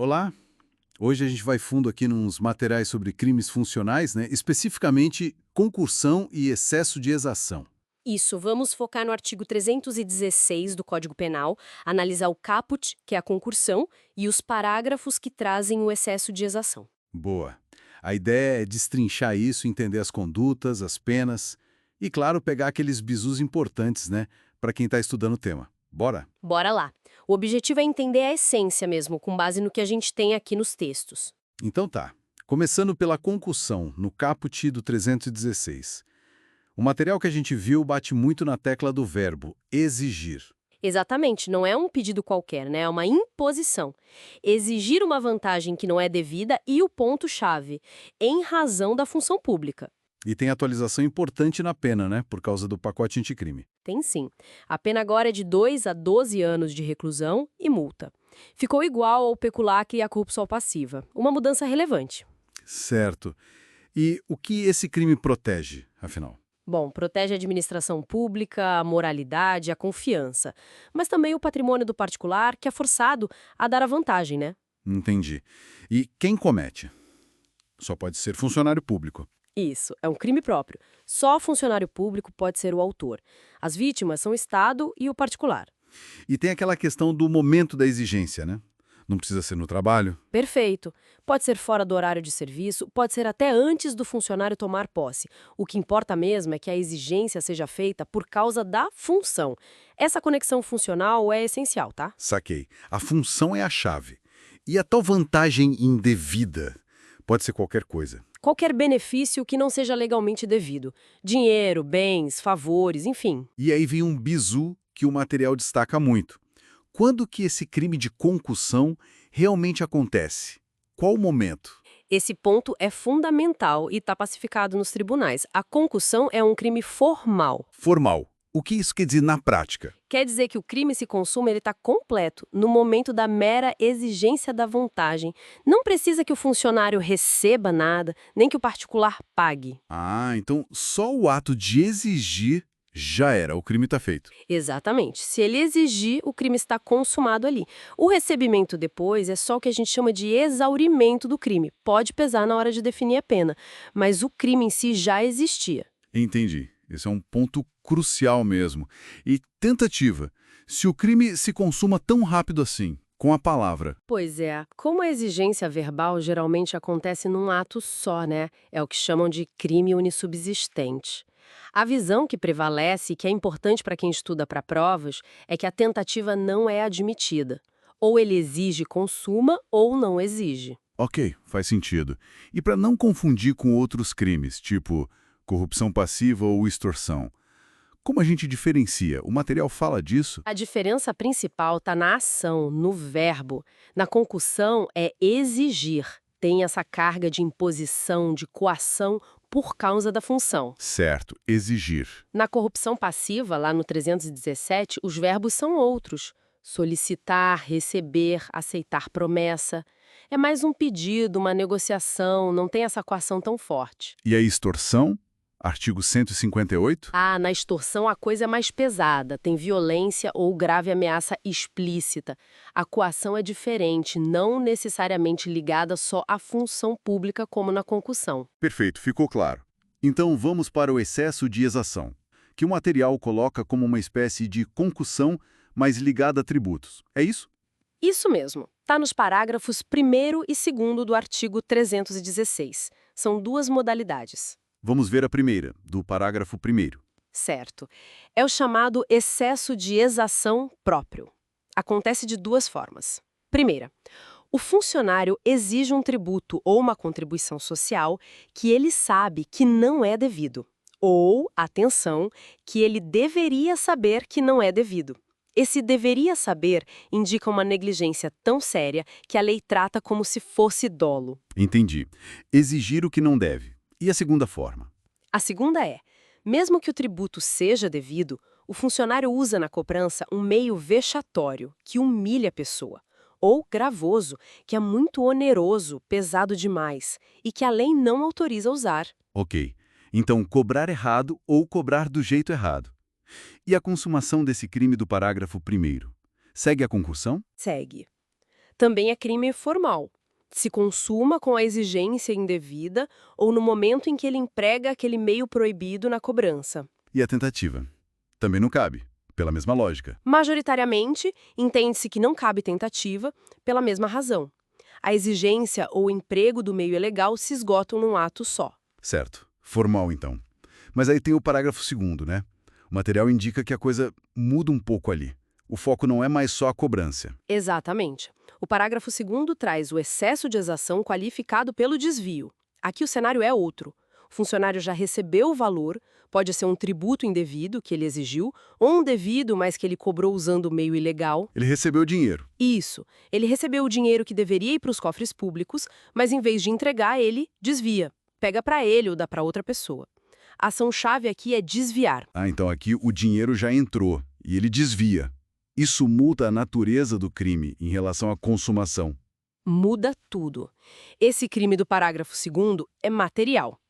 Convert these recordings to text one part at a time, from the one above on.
Olá, hoje a gente vai fundo aqui nos materiais sobre crimes funcionais, né? Especificamente concussão e excesso de exação. Isso, vamos focar no artigo 316 do Código Penal, analisar o caput, que é a concussão, e os parágrafos que trazem o excesso de exação. Boa. A ideia é destrinchar isso, entender as condutas, as penas e, claro, pegar aqueles bizus importantes, né? Para quem está estudando o tema. Bora? Bora lá. O objetivo é entender a essência mesmo, com base no que a gente tem aqui nos textos. Então tá. Começando pela concussão, no caput do 316. O material que a gente viu bate muito na tecla do verbo exigir. Exatamente, não é um pedido qualquer, né? É uma imposição. Exigir uma vantagem que não é devida e o ponto-chave, em razão da função pública. E tem atualização importante na pena, né? Por causa do pacote anticrime. Tem sim. A pena agora é de 2 a 12 anos de reclusão e multa. Ficou igual ao peculato e à corrupção passiva. Uma mudança relevante. Certo. E o que esse crime protege, afinal? Bom, protege a administração pública, a moralidade, a confiança. Mas também o patrimônio do particular, que é forçado a dar a vantagem, né? Entendi. E quem comete? Só pode ser funcionário público. Isso, é um crime próprio. Só funcionário público pode ser o autor. As vítimas são o Estado e o particular. E tem aquela questão do momento da exigência, né? Não precisa ser no trabalho. Perfeito. Pode ser fora do horário de serviço, pode ser até antes do funcionário tomar posse. O que importa mesmo é que a exigência seja feita por causa da função. Essa conexão funcional é essencial, tá? Saquei. A função é a chave. E a tal vantagem indevida? Pode ser qualquer coisa. Qualquer benefício que não seja legalmente devido. Dinheiro, bens, favores, enfim. E aí vem um bizu que o material destaca muito. Quando que esse crime de concussão realmente acontece? Qual o momento? Esse ponto é fundamental e está pacificado nos tribunais. A concussão é um crime formal. Formal. O que isso quer dizer na prática? Quer dizer que o crime se consuma, ele está completo, no momento da mera exigência da vantagem. Não precisa que o funcionário receba nada, nem que o particular pague. Ah, então só o ato de exigir já era, o crime está feito. Exatamente. Se ele exigir, o crime está consumado ali. O recebimento depois é só o que a gente chama de exaurimento do crime. Pode pesar na hora de definir a pena, mas o crime em si já existia. Entendi. Esse é um ponto crucial mesmo. E tentativa. Se o crime se consuma tão rápido assim, com a palavra, Pois é, como a exigência verbal geralmente acontece num ato só, né? É o que chamam de crime unissubsistente. A visão que prevalece e que é importante para quem estuda para provas é que a tentativa não é admitida. Ou ele exige consuma ou não exige. ok, faz sentido. E para não confundir com outros crimes, tipo corrupção passiva ou extorsão, como a gente diferencia? O material fala disso? A diferença principal está na ação, no verbo. Na concussão é exigir. Tem essa carga de imposição, de coação por causa da função. Certo, exigir. Na corrupção passiva, lá no 317, os verbos são outros. Solicitar, receber, aceitar promessa. É mais um pedido, uma negociação, não tem essa coação tão forte. E a extorsão? Artigo 158? Ah, na extorsão a coisa é mais pesada, tem violência ou grave ameaça explícita. A coação é diferente, não necessariamente ligada só à função pública como na concussão. Perfeito, ficou claro. Então vamos para o excesso de exação, que o material coloca como uma espécie de concussão, mas ligada a tributos. É isso? Isso mesmo, está nos parágrafos 1º e 2º do artigo 316. São duas modalidades. Vamos ver a primeira, do parágrafo 1º. Certo. É o chamado excesso de exação próprio. Acontece de duas formas. Primeira, o funcionário exige um tributo ou uma contribuição social que ele sabe que não é devido. Ou, atenção, que ele deveria saber que não é devido. Esse deveria saber indica uma negligência tão séria que a lei trata como se fosse dolo. Entendi. Exigir o que não deve. E a segunda forma? A segunda é, mesmo que o tributo seja devido, o funcionário usa na cobrança um meio vexatório, que humilha a pessoa, ou gravoso, que é muito oneroso, pesado demais, e que a lei não autoriza a usar. Ok. Então, cobrar errado ou cobrar do jeito errado. E a consumação desse crime do parágrafo 1º? Segue a concussão? Segue. Também é crime formal. Se consuma com a exigência indevida ou no momento em que ele emprega aquele meio proibido na cobrança. E a tentativa? Também não cabe, pela mesma lógica. Majoritariamente, entende-se que não cabe tentativa pela mesma razão. A exigência ou o emprego do meio ilegal se esgotam num ato só. Certo. Formal, então. Mas aí tem o parágrafo 2º, né? O material indica que a coisa muda um pouco ali. O foco não é mais só a cobrança. Exatamente. O parágrafo 2º traz o excesso de exação qualificado pelo desvio. Aqui o cenário é outro. O funcionário já recebeu o valor, pode ser um tributo indevido que ele exigiu, ou um devido, mas que ele cobrou usando o meio ilegal. Ele recebeu o dinheiro. Isso. Ele recebeu o dinheiro que deveria ir para os cofres públicos, mas em vez de entregar, ele desvia. Pega para ele ou dá para outra pessoa. A ação-chave aqui é desviar. Então aqui o dinheiro já entrou e ele desvia. Isso muda a natureza do crime em relação à consumação. Muda tudo. Esse crime do parágrafo 2º é material.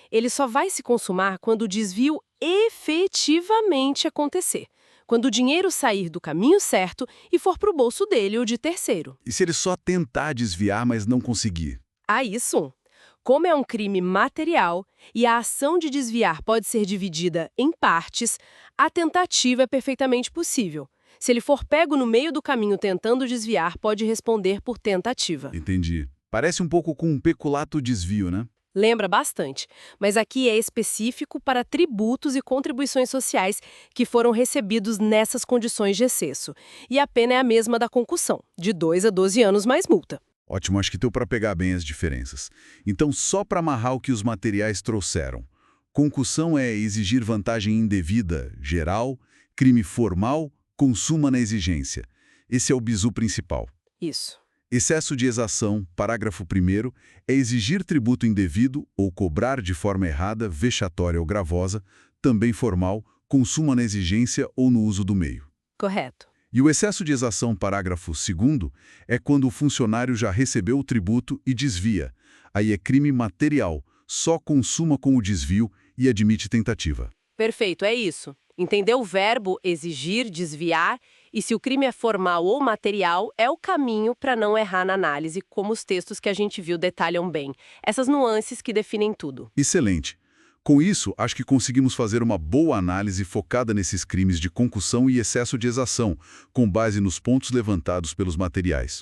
Ele só vai se consumar quando o desvio efetivamente acontecer. Quando o dinheiro sair do caminho certo e for para o bolso dele ou de terceiro. E se ele só tentar desviar, mas não conseguir? Aí sim. Como é um crime material e a ação de desviar pode ser dividida em partes, a tentativa é perfeitamente possível. Se ele for pego no meio do caminho tentando desviar, pode responder por tentativa. Entendi. Parece um pouco com um peculato desvio, né? Lembra bastante, mas aqui é específico para tributos e contribuições sociais que foram recebidos nessas condições de excesso. E a pena é a mesma da concussão, de 2 a 12 anos mais multa. Ótimo, acho que deu para pegar bem as diferenças. Então, só para amarrar o que os materiais trouxeram. Concussão é exigir vantagem indevida, geral, crime formal, consuma na exigência. Esse é o bizu principal. Isso. Excesso de exação, parágrafo 1º, é exigir tributo indevido ou cobrar de forma errada, vexatória ou gravosa, também formal, consuma na exigência ou no uso do meio. Correto. E o excesso de exação, parágrafo 2º, é quando o funcionário já recebeu o tributo e desvia. Aí é crime material, só consuma com o desvio e admite tentativa. Perfeito, é isso. Entendeu o verbo exigir, desviar, e se o crime é formal ou material, é o caminho para não errar na análise, como os textos que a gente viu detalham bem. Essas nuances que definem tudo. Excelente. Com isso, acho que conseguimos fazer uma boa análise focada nesses crimes de concussão e excesso de exação, com base nos pontos levantados pelos materiais.